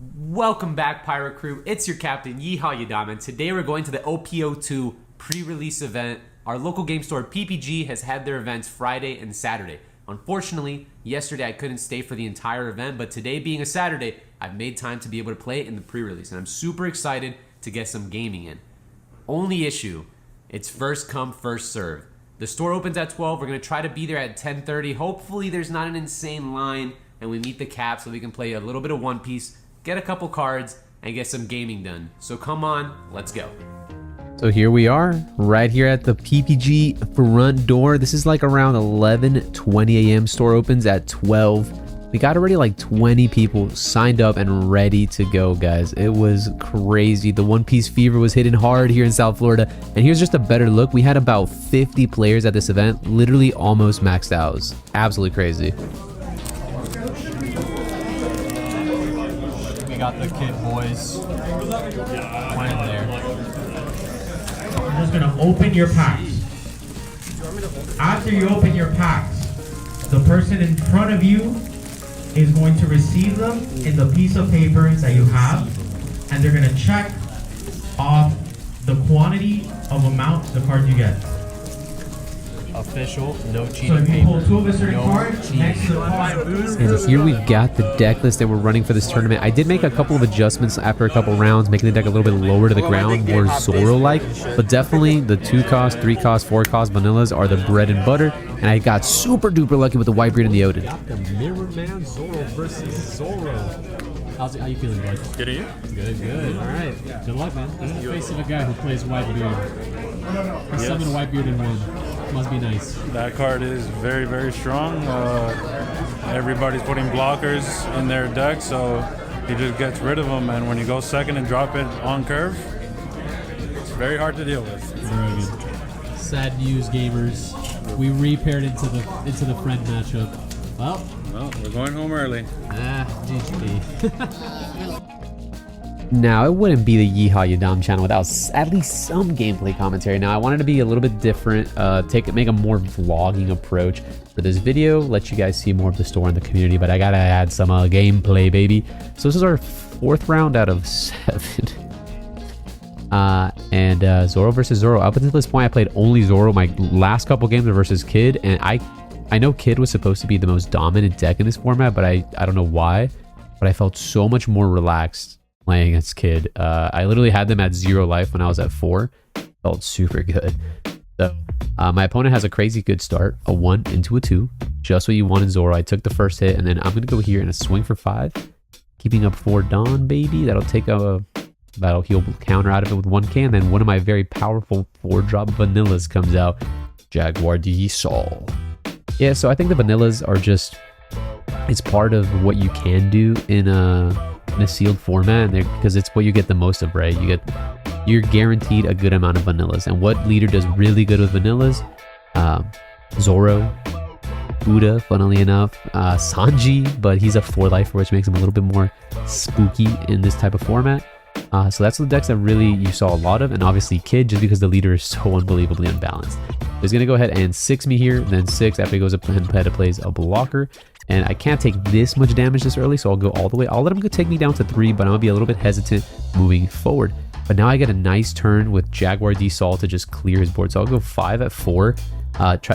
Welcome back, Pirate Crew. It's your captain, Yeehaw Yadam, and today we're going to the OPO2 pre-release event. Our local game store, PPG, has had their events Friday and Saturday. Unfortunately, yesterday I couldn't stay for the entire event, but today being a Saturday, I've made time to be able to play it in the pre-release, and I'm super excited to get some gaming in. Only issue, it's first come, first serve. The store opens at 12. We're going to try to be there at 10:30. Hopefully there's not an insane line, and we meet the cap so we can play a little bit of One Piece, get a couple cards, and get some gaming done. So come on, let's go. So here we are, right here at the PPG front door. This is like around 11:20 a.m. Store opens at 12. We got already like 20 people signed up and ready to go, guys. It was crazy. The One Piece fever was hitting hard here in South Florida. And here's just a better look. We had about 50 players at this event, literally almost maxed out. It was absolutely crazy. Got the kid boys playing there. I'm just gonna open your packs. After you open your packs, the person in front of you is going to receive them in the piece of paper that you have, and they're gonna check off the quantity of amount the card you get. Official, no cheating So if you paper. pull two of a certain No card, cheating. next to the card. And here we've got the deck list that we're running for this tournament. I did make a couple of adjustments after a couple rounds, making the deck a little bit lower to the ground, more Zoro-like. But definitely the 2-cost, 3-cost, 4-cost vanillas are the bread and butter. And I got super duper lucky with the Whitebeard and the Odin. Got the Mirror Man Zoro versus Zoro. How you feeling, bud? Good at you? Good. All right. Good luck, man. This is the face of a guy who plays Whitebeard. He summoned Whitebeard in one. Must be nice. That card is very, very strong. Everybody's putting blockers in their deck, so he just gets rid of them. And when you go second and drop it on curve, it's very hard to deal with. Very good. Sad news, gamers. We repaired into the friend matchup. Well, We're going home early. GG. Now, it wouldn't be the Yeehaw Yadam channel without at least some gameplay commentary. Now, I wanted to be a little bit different, make a more vlogging approach for this video, let you guys see more of the store and the community, but I gotta add some gameplay, baby. So this is our 4th round out of 7. Zoro versus Zoro. Up until this point, I played only Zoro. My last couple games were versus Kid, and I know Kid was supposed to be the most dominant deck in this format, but I don't know why, but I felt so much more relaxed playing against Kid. I literally had them at 0 life when I was at 4. Felt super good. So my opponent has a crazy good start, a 1 into a 2, just what you want in Zoro. I took the first hit, and then I'm gonna go here and a swing for 5, keeping up 4 Dawn, baby. He'll counter out of it with 1K, and then one of my very powerful 4-drop vanillas comes out, Jaguar D Sol. Yeah, so I think the vanillas are just, it's part of what you can do in a sealed format, because it's what you get the most of, right? You're guaranteed a good amount of vanillas. And what leader does really good with vanillas? Zoro, Uda, funnily enough, Sanji, but he's a 4-lifer, which makes him a little bit more spooky in this type of format. So that's the decks that really you saw a lot of, and obviously Kid, just because the leader is so unbelievably unbalanced. He's going to go ahead and 6 me here, then 6 after he goes up and plays a blocker. And I can't take this much damage this early, so I'll go all the way. I'll let him take me down to 3, but I'm going to be a little bit hesitant moving forward. But now I get a nice turn with Jaguar D Sol to just clear his board. So I'll go 5 at 4,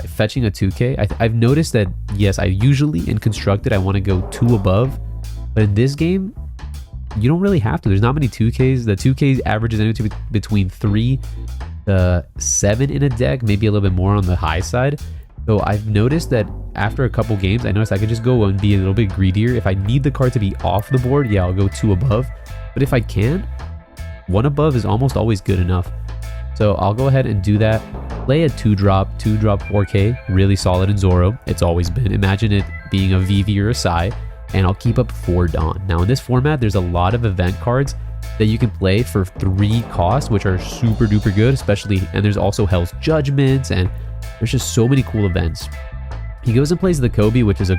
fetching a 2K. I've noticed that, yes, I usually in Constructed, I want to go 2 above. But in this game, you don't really have to. There's not many 2Ks. The 2K average is anywhere between 3 to 7 in a deck, maybe a little bit more on the high side. So I've noticed that after a couple games, I noticed I could just go and be a little bit greedier. If I need the card to be off the board, yeah, I'll go 2 above. But if I can, 1 above is almost always good enough. So I'll go ahead and do that. Play a 2-drop 4K, really solid in Zoro. It's always been. Imagine it being a Vivi or a Sai. And I'll keep up 4 Dawn. Now in this format, there's a lot of event cards that you can play for 3 cost, which are super duper good, especially, and there's also Hell's Judgments, and there's just so many cool events. He goes and plays the Kobe, which is a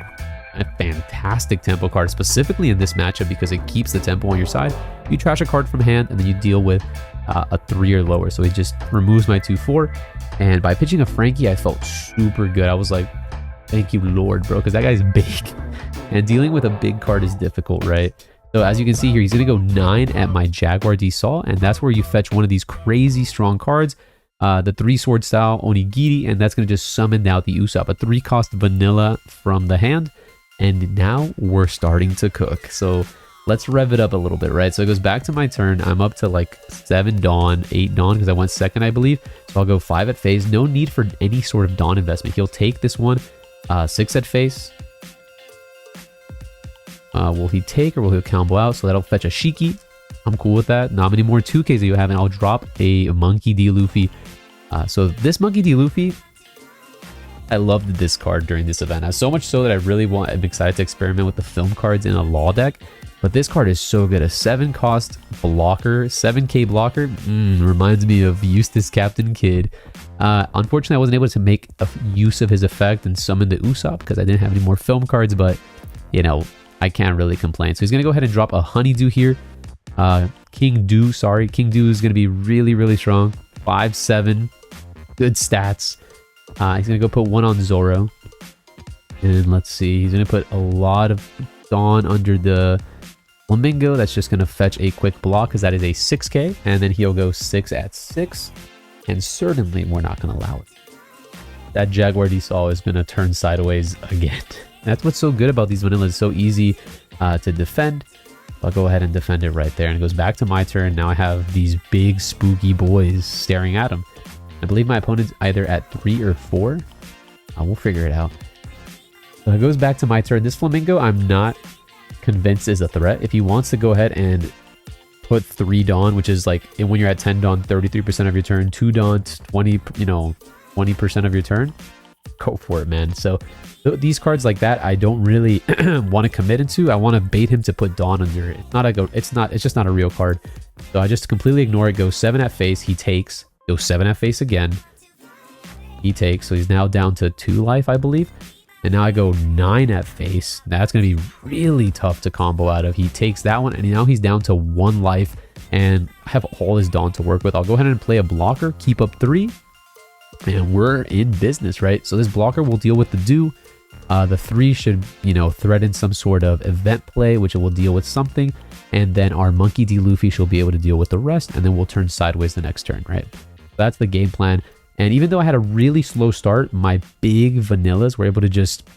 fantastic tempo card, specifically in this matchup because it keeps the tempo on your side. You trash a card from hand, and then you deal with a 3 or lower. So he just removes my 2/4. And by pitching a Frankie, I felt super good. I was like, thank you, Lord, bro, because that guy's big. And dealing with a big card is difficult, right? So as you can see here, he's going to go 9 at my Jaguar D Saw, and that's where you fetch one of these crazy strong cards, the 3-sword style Onigiri, and that's going to just summon out the Usopp, a 3-cost vanilla from the hand. And now we're starting to cook. So let's rev it up a little bit, right? So it goes back to my turn. I'm up to like 7 Dawn, 8 Dawn, because I went second, I believe. So I'll go 5 at face. No need for any sort of Dawn investment. He'll take this one, 6 at face. Will he take or will he combo out? So that'll fetch a Shiki. I'm cool with that. Not many more 2Ks that you have, and I'll drop a Monkey D. Luffy. So this Monkey D. Luffy, I loved this card during this event. So much so that I'm excited to experiment with the film cards in a law deck. But this card is so good. A 7-cost blocker, 7k blocker. Reminds me of Eustace Captain Kidd. Unfortunately, I wasn't able to make use of his effect and summon the Usopp because I didn't have any more film cards, but, you know, I can't really complain. So he's going to go ahead and drop a Honeydew here. King Dew is going to be really, really strong. 5-7. Good stats. He's going to go put 1 on Zoro. And let's see. He's going to put a lot of Dawn under the Flamingo. That's just going to fetch a quick block because that is a 6k. And then he'll go 6 at 6. And certainly we're not going to allow it. That Jaguar D Saw is going to turn sideways again. That's what's so good about these vanillas. It's so easy to defend. I'll go ahead and defend it right there. And it goes back to my turn. Now I have these big spooky boys staring at him. I believe my opponent's either at 3 or 4. We'll figure it out. So it goes back to my turn. This Flamingo, I'm not convinced is a threat. If he wants to go ahead and put 3 Dawn, which is like when you're at 10 Dawn, 33% of your turn, 2 Dawn, 20% of your turn, go for it, man. So these cards like that, I don't really want to commit into. I want to bait him to put Dawn under it. It's just not a real card. So I just completely ignore it. Go 7 at face. He takes. Go 7 at face again. He takes. So he's now down to 2 life, I believe. And now I go 9 at face. That's going to be really tough to combo out of. He takes that one, and now he's down to 1 life. And I have all his Dawn to work with. I'll go ahead and play a blocker, keep up 3. And we're in business, right? So this blocker will deal with the Dew. The 3 should, threaten some sort of event play, which it will deal with something. And then our Monkey D. Luffy shall be able to deal with the rest. And then we'll turn sideways the next turn, right? That's the game plan. And even though I had a really slow start, my big vanillas were able to just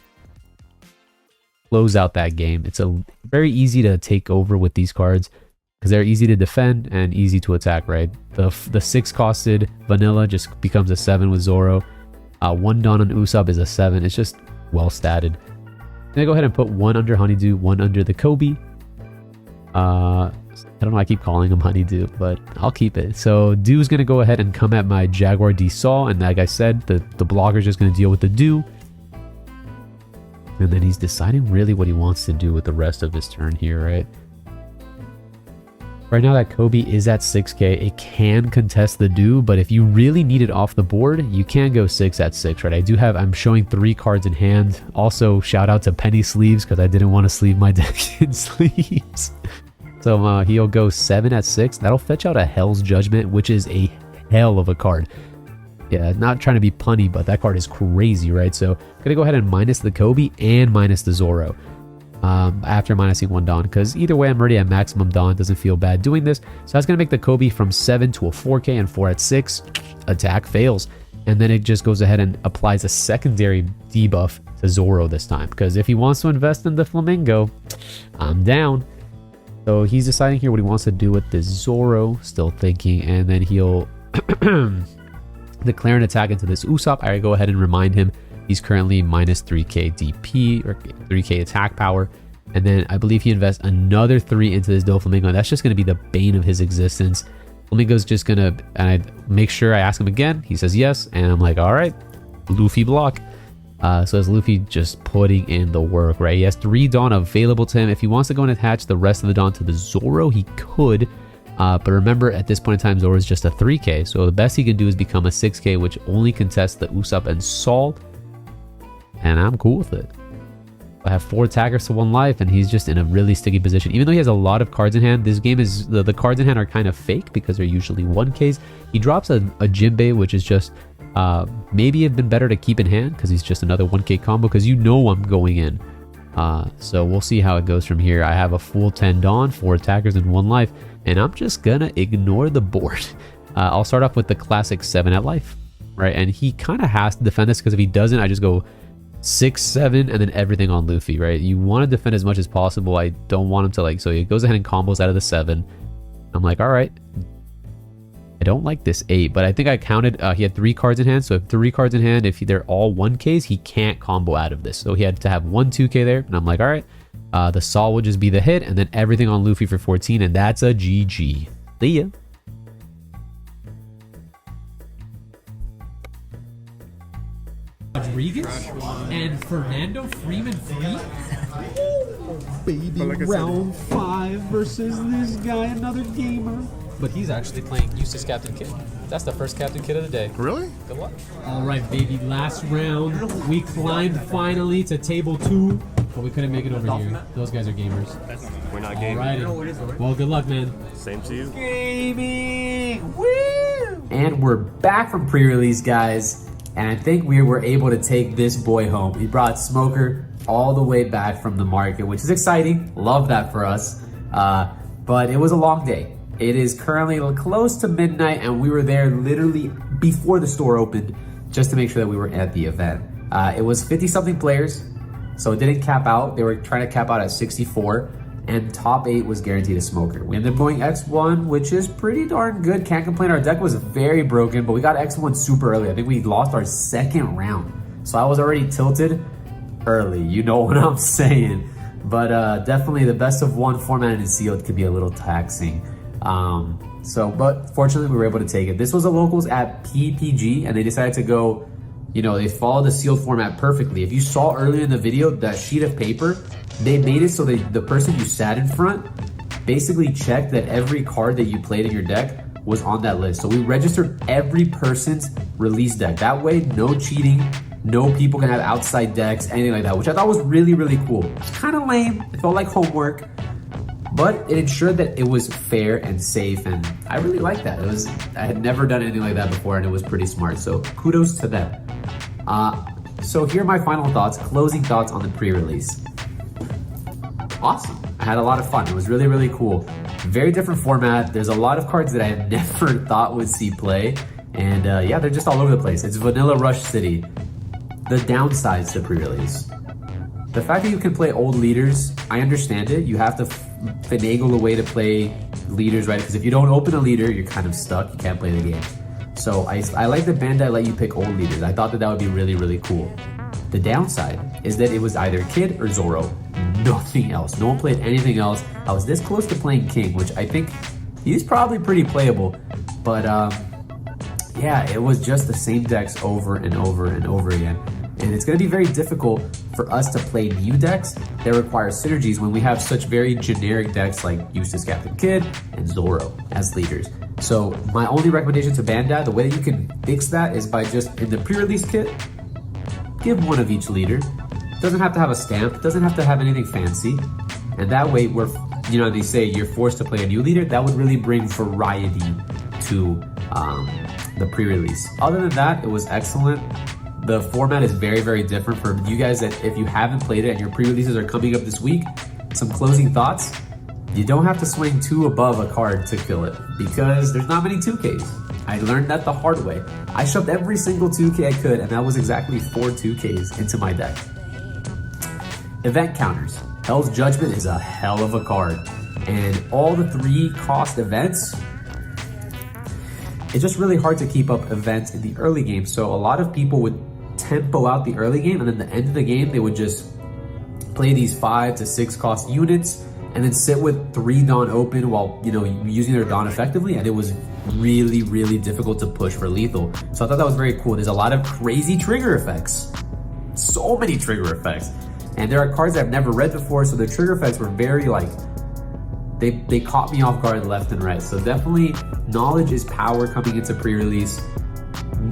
close out that game. It's very easy to take over with these cards because they're easy to defend and easy to attack, right? The 6-costed vanilla just becomes a 7 with Zoro. 1 Dawn on Usopp is a 7. It's just well statted. I'm gonna go ahead and put 1 under Honeydew, 1 under the Kobe. I don't know, I keep calling him Honeydew, but I'll keep it. So Dew's gonna go ahead and come at my Jaguar D Saw, and like I said, the blocker's just gonna deal with the Dew. And then he's deciding really what he wants to do with the rest of his turn here, right? Right now that Kobe is at 6k. It can contest the Dew, but if you really need it off the board, you can go 6 at 6, right? I'm showing 3 cards in hand. Also, shout out to Penny Sleeves because I didn't want to sleeve my deck in sleeves. So he'll go 7 at 6. That'll fetch out a Hell's Judgment, which is a hell of a card. Yeah, not trying to be punny, but that card is crazy, right? So I'm gonna go ahead and minus the Kobe and minus the Zoro. After minusing 1 Dawn, because either way I'm already at maximum Dawn. Doesn't feel bad doing this. So that's gonna make the Kobe from 7 to a 4k and 4 at 6. Attack fails, and then it just goes ahead and applies a secondary debuff to Zoro this time, because if he wants to invest in the Flamingo, I'm down. So he's deciding here what he wants to do with this Zoro, still thinking, and then he'll declare an attack into this Usopp. I go ahead and remind him he's currently minus 3k DP or 3k attack power, and then I believe he invests another 3 into this Doflamingo. That's just going to be the bane of his existence. Flamingo's just going to, and I make sure I ask him again. He says yes, and I'm like, all right, Luffy block. So it's Luffy just putting in the work, right? He has 3 Dawn available to him. If he wants to go and attach the rest of the Dawn to the Zoro, he could. But remember, at this point in time, Zoro is just a 3k. So the best he can do is become a 6k, which only contests the Usopp and Saul. And I'm cool with it. I have 4 attackers to 1 life, and he's just in a really sticky position. Even though he has a lot of cards in hand, this game is... The cards in hand are kind of fake because they're usually 1ks. He drops a Jinbei, which is just... maybe it'd been better to keep in hand because he's just another 1k combo, because I'm going in. So we'll see how it goes from here. I have a full 10 Dawn, 4 attackers, and 1 life, and I'm just gonna ignore the board. I'll start off with the classic 7 at life, right? And he kind of has to defend this, because if he doesn't, I just go 6, 7, and then everything on Luffy, right? You want to defend as much as possible. I don't want him to like, so he goes ahead and combos out of the 7. I'm like, all right. I don't like this 8, but I think I counted, he had 3 cards in hand. So if 3 cards in hand, if they're all 1Ks, he can't combo out of this. So he had to have 1 2K there. And I'm like, all right, the Saw will just be the hit, and then everything on Luffy for 14, and that's a GG. See ya. Rodriguez and Fernando Freeman free. Baby, like I said, round 5 versus this guy, another gamer. But he's actually playing Eustace Captain Kid. That's the first Captain Kid of the day. Really? Good luck. All right, baby, last round. We climbed finally to table 2, but we couldn't make it over here. Those guys are gamers. We're not All gaming. right. Well, good luck, man. Same to you. Gaming! Woo! And we're back from pre-release, guys. And I think we were able to take this boy home. We brought Smoker all the way back from the market, which is exciting. Love that for us. But it was a long day. It is currently close to midnight, and we were there literally before the store opened just to make sure that we were at the event. It was 50-something players, so it didn't cap out. They were trying to cap out at 64, and top 8 was guaranteed a Smoker. We ended up going X1, which is pretty darn good. Can't complain. Our deck was very broken, but we got X1 super early. I think we lost our 2nd round, so I was already tilted early. You know what I'm saying. But definitely the best of 1 format and sealed could be a little taxing. But fortunately we were able to take it. This was a locals at PPG, and they decided to go, you know, they followed the sealed format perfectly. If you saw earlier in the video, that sheet of paper, they made it so that the person you sat in front basically checked that every card that you played in your deck was on that list. So we registered every person's release deck. That way, no cheating, no people can have outside decks, anything like that, which I thought was really, really cool. It's kind of lame. It felt like homework, but it ensured that it was fair and safe, and I really liked that. I had never done anything like that before, and it was pretty smart, so kudos to them. So here are my final thoughts, closing thoughts on the pre-release. Awesome. I had a lot of fun. It was really, really cool. Very different format. There's a lot of cards that I had never thought would see play, and yeah, they're just all over the place. It's Vanilla Rush City. The downsides to pre-release. The fact that you can play old leaders, I understand it. You have to finagle a way to play leaders, right? Because if you don't open a leader, you're kind of stuck. You can't play the game. So I like that Bandai let you pick old leaders. I thought that would be really, really cool. The downside is that it was either Kid or Zoro. Nothing else. No one played anything else. I was this close to playing King, which I think he's probably pretty playable. But yeah, it was just the same decks over and over and over again. And it's going to be very difficult for us to play new decks that require synergies when we have such very generic decks like Eustace Captain Kid and Zoro as leaders. So my only recommendation to Bandai, the way that you can fix that is by just, in the pre-release kit, give one of each leader. Doesn't have to have a stamp, doesn't have to have anything fancy. And that way we're, you know, they say you're forced to play a new leader. That would really bring variety to the pre-release. Other than that, it was excellent. The format is very, very different for you guys that if you haven't played it and your pre-releases are coming up this week. Some closing thoughts. You don't have to swing 2 above a card to kill it because there's not many 2Ks. I learned that the hard way. I shoved every single 2K I could, and that was exactly 4 2Ks into my deck. Event counters. Hell's Judgment is a hell of a card. And all the 3 cost events, it's just really hard to keep up events in the early game. So a lot of people would tempo out the early game, and then the end of the game, they would just play these 5 to 6 cost units and then sit with 3 Dawn open while, you know, using their Dawn effectively. And it was really, really difficult to push for lethal. So I thought that was very cool. There's a lot of crazy trigger effects. So many trigger effects. And there are cards that I've never read before, so the trigger effects were very like, they caught me off guard left and right. So definitely knowledge is power coming into pre-release.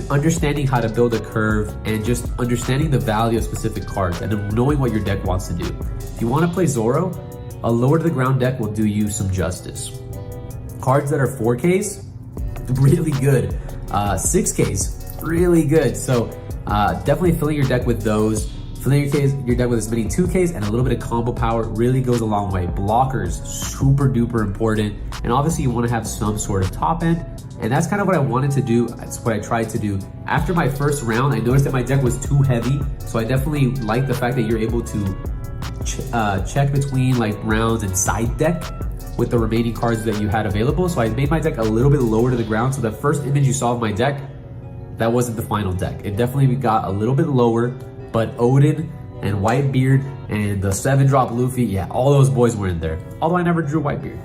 Understanding how to build a curve and just understanding the value of specific cards and knowing what your deck wants to do. If you want to play Zoro, a lower to the ground deck will do you some justice. Cards that are 4Ks, really good. 6Ks, really good. So definitely filling your deck with those. Filling your deck with as many 2Ks and a little bit of combo power really goes a long way. Blockers, super duper important. And obviously you want to have some sort of top end. And that's kind of what I wanted to do. That's what I tried to do. After my first round, I noticed that my deck was too heavy. So I definitely like the fact that you're able to check between like rounds and side deck with the remaining cards that you had available. So I made my deck a little bit lower to the ground. So the first image you saw of my deck, that wasn't the final deck. It definitely got a little bit lower, but Odin and Whitebeard and the 7-drop Luffy, yeah, all those boys were in there. Although I never drew Whitebeard,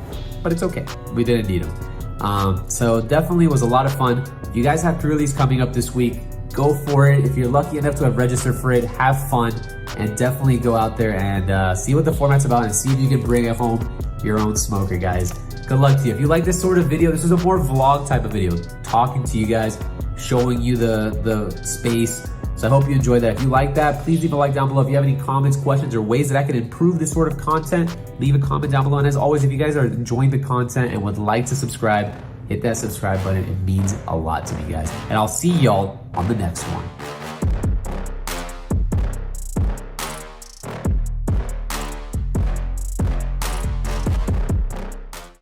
but it's okay. We didn't need him. So definitely was a lot of fun. If you guys have pre-release coming up this week, go for it. If you're lucky enough to have registered for it, have fun and definitely go out there and see what the format's about and see if you can bring at home your own smoker, guys. Good luck to you. If you like this sort of video, this is a more vlog type of video, talking to you guys, showing you the space. So I hope you enjoyed that. If you like that, please leave a like down below. If you have any comments, questions, or ways that I can improve this sort of content, leave a comment down below. And as always, if you guys are enjoying the content and would like to subscribe, hit that subscribe button. It means a lot to me, guys. And I'll see y'all on the next one.